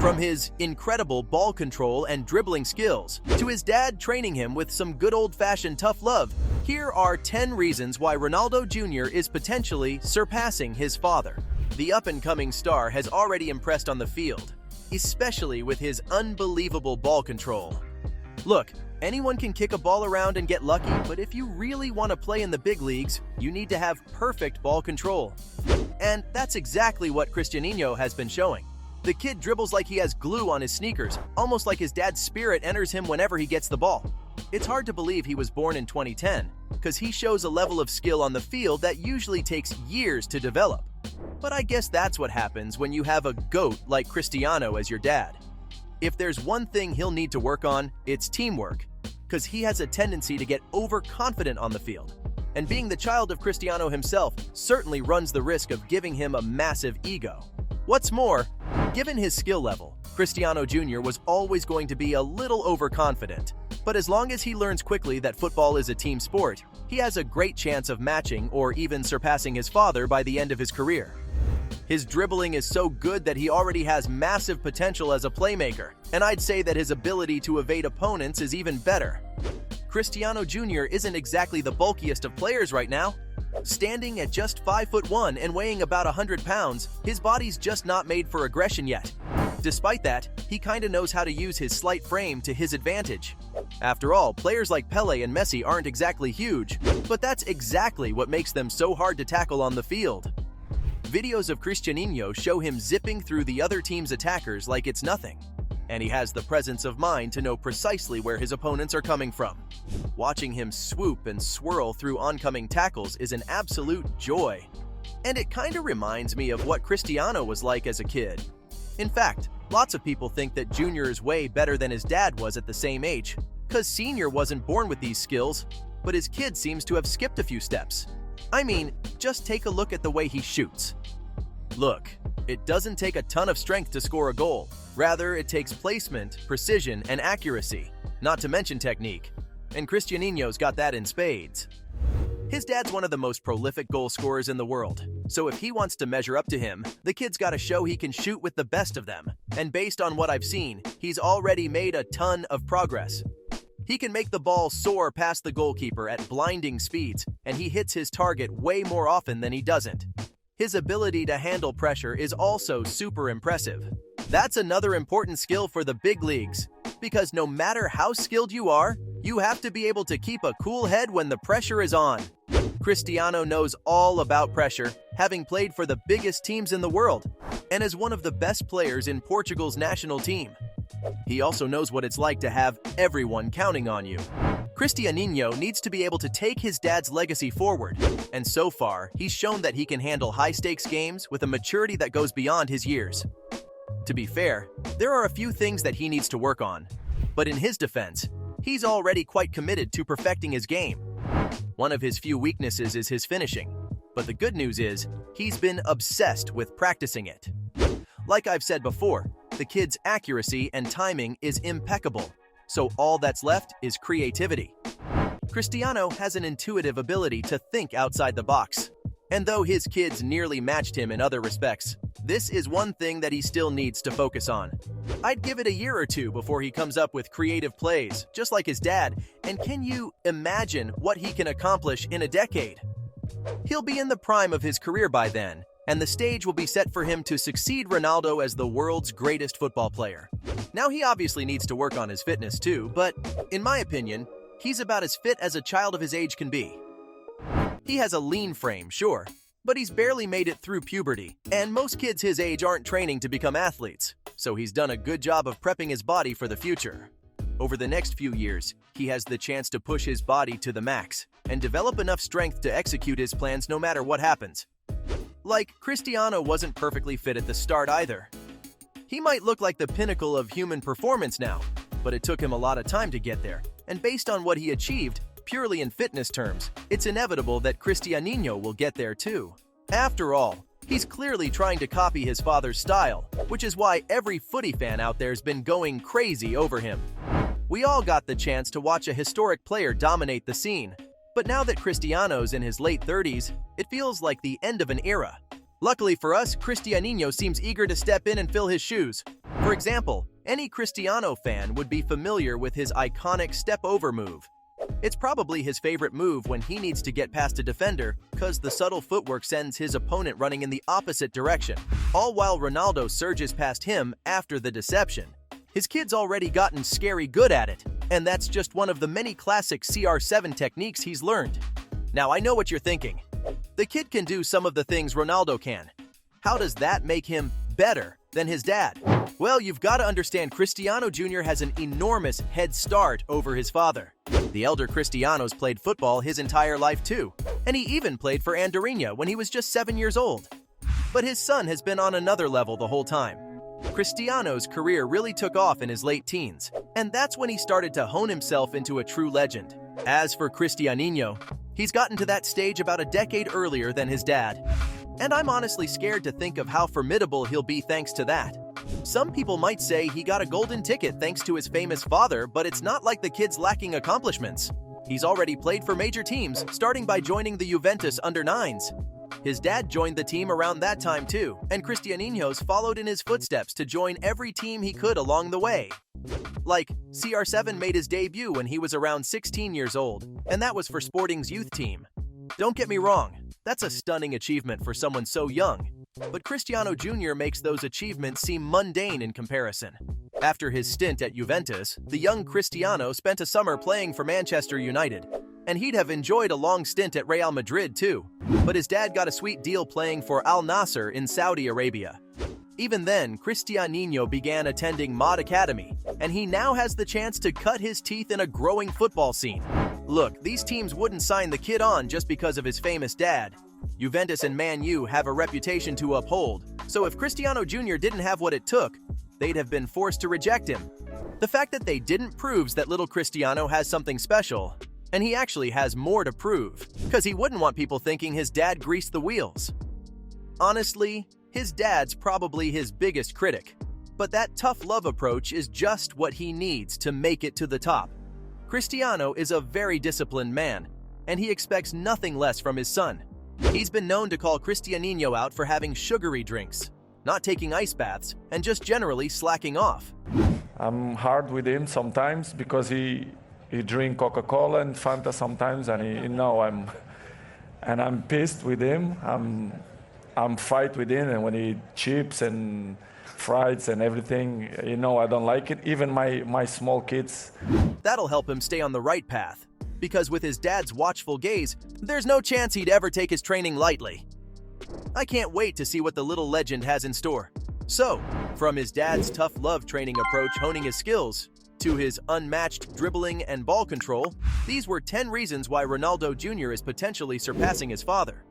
From his incredible ball control and dribbling skills, to his dad training him with some good old-fashioned tough love, here are 10 reasons why Ronaldo Jr. is potentially surpassing his father. The up-and-coming star has already impressed on the field, especially with his unbelievable ball control. Look, anyone can kick a ball around and get lucky, but if you really want to play in the big leagues, you need to have perfect ball control. And that's exactly what Cristiano has been showing. The kid dribbles like he has glue on his sneakers, almost like his dad's spirit enters him whenever he gets the ball. It's hard to believe he was born in 2010, because he shows a level of skill on the field that usually takes years to develop. But I guess that's what happens when you have a GOAT like Cristiano as your dad. If there's one thing he'll need to work on, it's teamwork, because he has a tendency to get overconfident on the field. And being the child of Cristiano himself certainly runs the risk of giving him a massive ego. What's more, given his skill level, Cristiano Jr. was always going to be a little overconfident. But as long as he learns quickly that football is a team sport, he has a great chance of matching or even surpassing his father by the end of his career. His dribbling is so good that he already has massive potential as a playmaker, and I'd say that his ability to evade opponents is even better. Cristiano Jr. isn't exactly the bulkiest of players right now. Standing at just 5'1" and weighing about 100 pounds, his body's just not made for aggression yet. Despite that, he kinda knows how to use his slight frame to his advantage. After all, players like Pelé and Messi aren't exactly huge, but that's exactly what makes them so hard to tackle on the field. Videos of Cristiano show him zipping through the other team's attackers like it's nothing. And he has the presence of mind to know precisely where his opponents are coming from. Watching him swoop and swirl through oncoming tackles is an absolute joy. And it kinda reminds me of what Cristiano was like as a kid. In fact, lots of people think that Junior is way better than his dad was at the same age, because Senior wasn't born with these skills, but his kid seems to have skipped a few steps. I mean, just take a look at the way he shoots. Look, it doesn't take a ton of strength to score a goal. Rather, it takes placement, precision, and accuracy, not to mention technique. And Cristiano's got that in spades. His dad's one of the most prolific goal scorers in the world, so if he wants to measure up to him, the kid's got to show he can shoot with the best of them. And based on what I've seen, he's already made a ton of progress. He can make the ball soar past the goalkeeper at blinding speeds, and he hits his target way more often than he doesn't. His ability to handle pressure is also super impressive. That's another important skill for the big leagues, because no matter how skilled you are, you have to be able to keep a cool head when the pressure is on. Cristiano knows all about pressure, having played for the biggest teams in the world, and is one of the best players in Portugal's national team. He also knows what it's like to have everyone counting on you. Cristiano needs to be able to take his dad's legacy forward, and so far, he's shown that he can handle high-stakes games with a maturity that goes beyond his years. To be fair, there are a few things that he needs to work on, but in his defense, he's already quite committed to perfecting his game. One of his few weaknesses is his finishing, but the good news is, he's been obsessed with practicing it. Like I've said before, the kid's accuracy and timing is impeccable, so all that's left is creativity. Cristiano has an intuitive ability to think outside the box, and though his kids nearly matched him in other respects, this is one thing that he still needs to focus on. I'd give it a year or two before he comes up with creative plays, just like his dad, and can you imagine what he can accomplish in a decade? He'll be in the prime of his career by then, and the stage will be set for him to succeed Ronaldo as the world's greatest football player. Now, he obviously needs to work on his fitness too, but in my opinion, he's about as fit as a child of his age can be. He has a lean frame, sure, but he's barely made it through puberty, and most kids his age aren't training to become athletes, so he's done a good job of prepping his body for the future. Over the next few years, he has the chance to push his body to the max and develop enough strength to execute his plans no matter what happens. Like, Cristiano wasn't perfectly fit at the start either. He might look like the pinnacle of human performance now, but it took him a lot of time to get there, and based on what he achieved, purely in fitness terms, it's inevitable that Cristiano will get there too. After all, he's clearly trying to copy his father's style, which is why every footy fan out there's been going crazy over him. We all got the chance to watch a historic player dominate the scene, but now that Cristiano's in his late 30s, it feels like the end of an era. Luckily for us, Cristiano seems eager to step in and fill his shoes. For example, any Cristiano fan would be familiar with his iconic step-over move. It's probably his favorite move when he needs to get past a defender, cause the subtle footwork sends his opponent running in the opposite direction, all while Ronaldo surges past him after the deception. His kid's already gotten scary good at it, and that's just one of the many classic CR7 techniques he's learned. Now I know what you're thinking. The kid can do some of the things Ronaldo can. How does that make him better than his dad? Well, you've got to understand Cristiano Jr. has an enormous head start over his father. The elder Cristiano's played football his entire life too, and he even played for Andorra when he was just 7 years old. But his son has been on another level the whole time. Cristiano's career really took off in his late teens, and that's when he started to hone himself into a true legend. As for Cristiano, he's gotten to that stage about a decade earlier than his dad. And I'm honestly scared to think of how formidable he'll be thanks to that. Some people might say he got a golden ticket thanks to his famous father, but it's not like the kid's lacking accomplishments. He's already played for major teams, starting by joining the Juventus under-9s. His dad joined the team around that time too, and Cristiano's followed in his footsteps to join every team he could along the way. Like, CR7 made his debut when he was around 16 years old, and that was for Sporting's youth team. Don't get me wrong, that's a stunning achievement for someone so young, but Cristiano Jr. makes those achievements seem mundane in comparison. After his stint at Juventus, the young Cristiano spent a summer playing for Manchester United, and he'd have enjoyed a long stint at Real Madrid too, but his dad got a sweet deal playing for Al Nassr in Saudi Arabia. Even then, Cristiano began attending Mod Academy, and he now has the chance to cut his teeth in a growing football scene. Look, these teams wouldn't sign the kid on just because of his famous dad. Juventus and Man U have a reputation to uphold, so if Cristiano Jr. didn't have what it took, they'd have been forced to reject him. The fact that they didn't proves that little Cristiano has something special, and he actually has more to prove, because he wouldn't want people thinking his dad greased the wheels. Honestly, his dad's probably his biggest critic, but that tough love approach is just what he needs to make it to the top. Cristiano is a very disciplined man, and he expects nothing less from his son. He's been known to call Cristiano out for having sugary drinks, not taking ice baths, and just generally slacking off. I'm hard with him sometimes because he drinks Coca-Cola and Fanta sometimes, and I'm pissed with him. I'm fight with him, and when he chips and fries and everything, I don't like it. Even my small kids. That'll help him stay on the right path, because with his dad's watchful gaze, there's no chance he'd ever take his training lightly. I can't wait to see what the little legend has in store. So, from his dad's tough love training approach honing his skills, to his unmatched dribbling and ball control, these were 10 reasons why Ronaldo Jr. is potentially surpassing his father.